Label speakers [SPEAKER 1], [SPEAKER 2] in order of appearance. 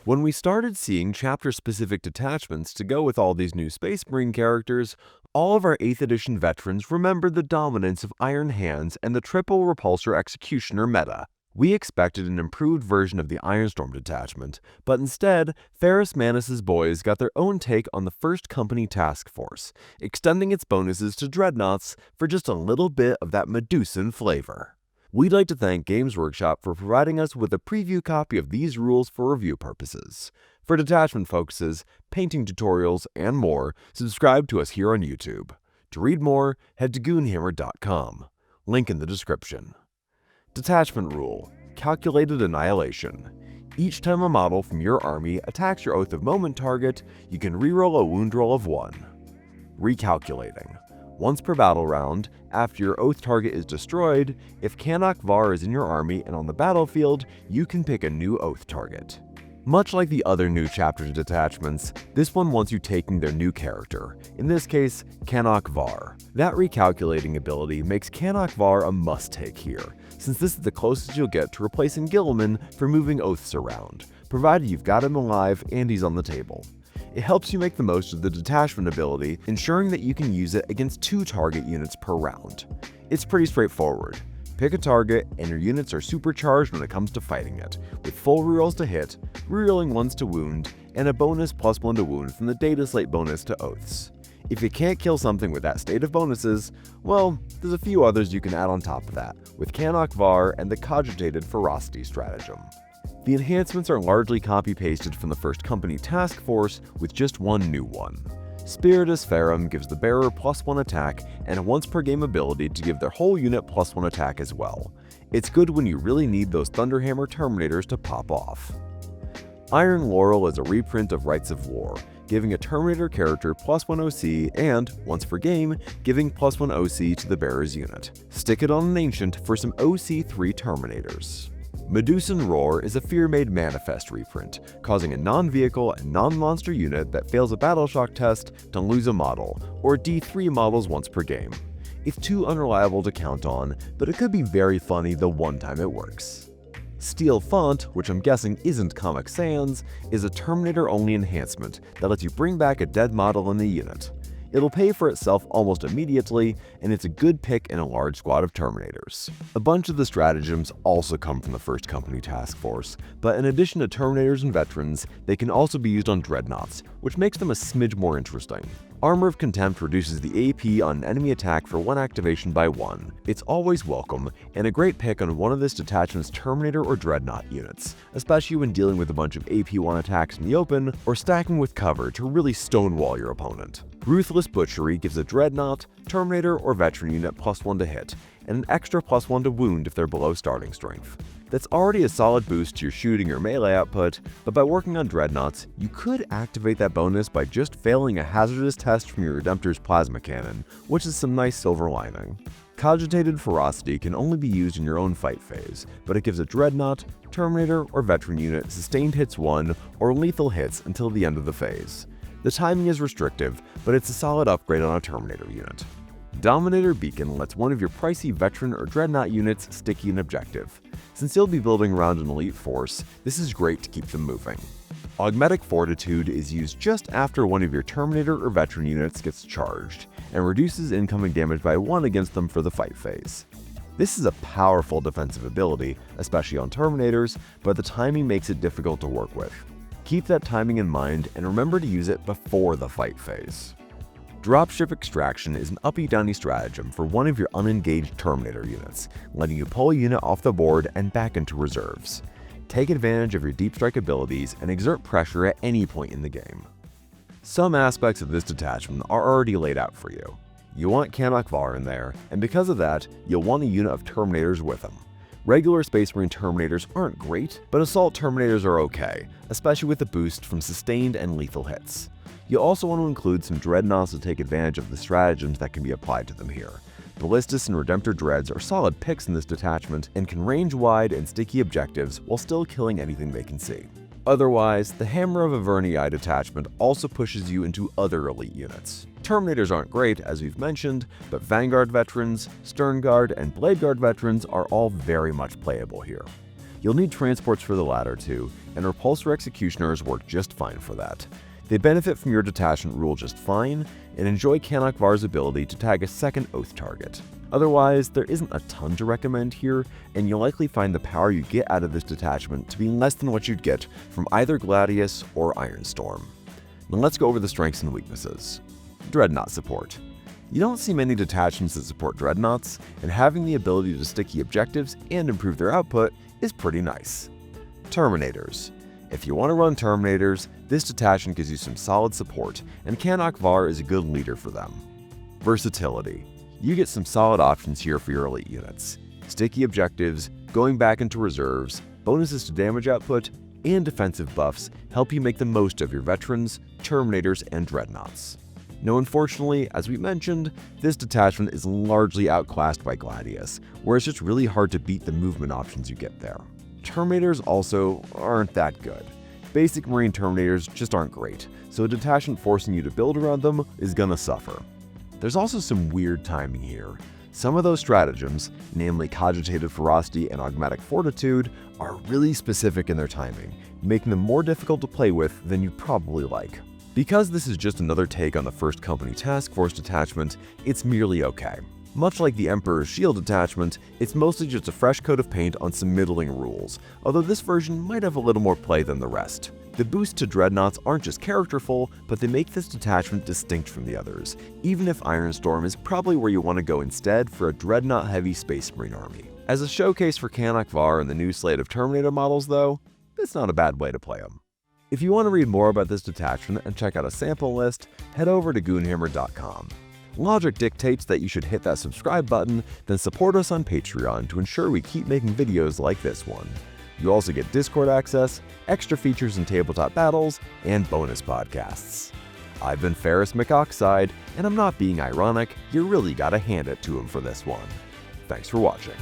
[SPEAKER 1] When we started seeing chapter-specific detachments to go with all these new Space Marine characters, all of our 8th edition veterans remembered the dominance of Iron Hands and the triple repulsor executioner meta. We expected an improved version of the Ironstorm detachment, but instead, Ferrus Manus' boys got their own take on the 1st Company Task Force, extending its bonuses to dreadnoughts for just a little bit of that Medusan flavor. We'd like to thank Games Workshop for providing us with a preview copy of these rules for review purposes. For detachment focuses, painting tutorials, and more, subscribe to us here on YouTube. To read more, head to goonhammer.com. Link in the description. Detachment Rule: Calculated Annihilation. Each time a model from your army attacks your Oath of Moment target, you can reroll a wound roll of 1. Recalculating. Once per battle round, after your Oath target is destroyed, if Canoc Var is in your army and on the battlefield, you can pick a new Oath target. Much like the other new chapter detachments, this one wants you taking their new character, in this case, Canoc Var. That recalculating ability makes Canoc Var a must-take here, since this is the closest you'll get to replacing Guilliman for moving Oaths around, provided you've got him alive and he's on the table. It helps you make the most of the detachment ability, ensuring that you can use it against 2 target units per round. It's pretty straightforward. Pick a target, and your units are supercharged when it comes to fighting it, with full rerolls to hit, rerolling ones to wound, and a bonus +1 to wound from the data slate bonus to Oaths. If you can't kill something with that state of bonuses, well, there's a few others you can add on top of that, with Canoc Var and the cogitated Ferocity stratagem. The enhancements are largely copy-pasted from the 1st Company Task Force, with just one new one. Spiritus Ferrum gives the bearer +1 attack and a once per game ability to give their whole unit +1 attack as well. It's good when you really need those Thunderhammer Terminators to pop off. Iron Laurel is a reprint of Rites of War, giving a Terminator character +1 OC and, once per game, giving +1 OC to the bearer's unit. Stick it on an Ancient for some OC3 Terminators. Medusan Roar is a Fear-Made Manifest reprint, causing a non-vehicle and non-monster unit that fails a battle shock test to lose a model, or D3 models once per game. It's too unreliable to count on, but it could be very funny the one time it works. Steel Font, which I'm guessing isn't Comic Sans, is a Terminator-only enhancement that lets you bring back a dead model in the unit. It'll pay for itself almost immediately, and it's a good pick in a large squad of Terminators. A bunch of the stratagems also come from the 1st Company Task Force, but in addition to Terminators and Veterans, they can also be used on Dreadnoughts, which makes them a smidge more interesting. Armor of Contempt reduces the AP on an enemy attack for 1 activation by 1. It's always welcome, and a great pick on one of this detachment's Terminator or Dreadnought units, especially when dealing with a bunch of AP1 attacks in the open, or stacking with cover to really stonewall your opponent. Ruthless Butchery gives a Dreadnought, Terminator, or Veteran unit +1 to hit, and an extra +1 to wound if they're below starting strength. That's already a solid boost to your shooting or melee output, but by working on Dreadnoughts, you could activate that bonus by just failing a hazardous test from your Redemptor's Plasma Cannon, which is some nice silver lining. Cogitated Ferocity can only be used in your own fight phase, but it gives a Dreadnought, Terminator, or Veteran unit sustained hits 1 or lethal hits until the end of the phase. The timing is restrictive, but it's a solid upgrade on a Terminator unit. Dominator Beacon lets one of your pricey Veteran or Dreadnought units sticky an objective. Since you'll be building around an elite force, this is great to keep them moving. Augmetic Fortitude is used just after one of your Terminator or Veteran units gets charged, and reduces incoming damage by 1 against them for the fight phase. This is a powerful defensive ability, especially on Terminators, but the timing makes it difficult to work with. Keep that timing in mind and remember to use it before the fight phase. Dropship Extraction is an uppy-downy stratagem for one of your unengaged Terminator units, letting you pull a unit off the board and back into reserves. Take advantage of your deep strike abilities and exert pressure at any point in the game. Some aspects of this detachment are already laid out for you. You want Canoc Var in there, and because of that, you'll want a unit of Terminators with him. Regular Space Marine Terminators aren't great, but Assault Terminators are okay, especially with the boost from sustained and lethal hits. You'll also want to include some Dreadnoughts to take advantage of the stratagems that can be applied to them here. Ballistus and Redemptor Dreads are solid picks in this detachment and can range wide and sticky objectives while still killing anything they can see. Otherwise, the Hammer of Avernii detachment also pushes you into other elite units. Terminators aren't great, as we've mentioned, but Vanguard veterans, Stern Guard, and Blade Guard veterans are all very much playable here. You'll need transports for the latter too, and repulsor executioners work just fine for that. They benefit from your detachment rule just fine, and enjoy Canuck Var's ability to tag a second Oath target. Otherwise, there isn't a ton to recommend here, and you'll likely find the power you get out of this detachment to be less than what you'd get from either Gladius or Ironstorm. Now let's go over the strengths and weaknesses. Dreadnought support. You don't see many detachments that support Dreadnoughts, and having the ability to sticky objectives and improve their output is pretty nice. Terminators. If you want to run Terminators, this detachment gives you some solid support, and Canuck Var is a good leader for them. Versatility. You get some solid options here for your elite units. Sticky objectives, going back into reserves, bonuses to damage output, and defensive buffs help you make the most of your veterans, Terminators, and Dreadnoughts. Now unfortunately, as we mentioned, this detachment is largely outclassed by Gladius, where it's just really hard to beat the movement options you get there. Terminators also aren't that good. Basic Marine Terminators just aren't great, so a detachment forcing you to build around them is gonna suffer. There's also some weird timing here. Some of those stratagems, namely Cogitative Ferocity and Augmatic Fortitude, are really specific in their timing, making them more difficult to play with than you'd probably like. Because this is just another take on the 1st Company Task Force detachment, it's merely okay. Much like the Emperor's Shield detachment, it's mostly just a fresh coat of paint on some middling rules, although this version might have a little more play than the rest. The boosts to Dreadnoughts aren't just characterful, but they make this detachment distinct from the others, even if Ironstorm is probably where you want to go instead for a Dreadnought-heavy Space Marine army. As a showcase for Canuck Var and the new slate of Terminator models though, it's not a bad way to play them. If you want to read more about this detachment and check out a sample list, head over to goonhammer.com. Logic dictates that you should hit that subscribe button, then support us on Patreon to ensure we keep making videos like this one. You also get Discord access, extra features in tabletop battles, and bonus podcasts. I've been Ferris McOxide, and I'm not being ironic, you really gotta hand it to him for this one. Thanks for watching.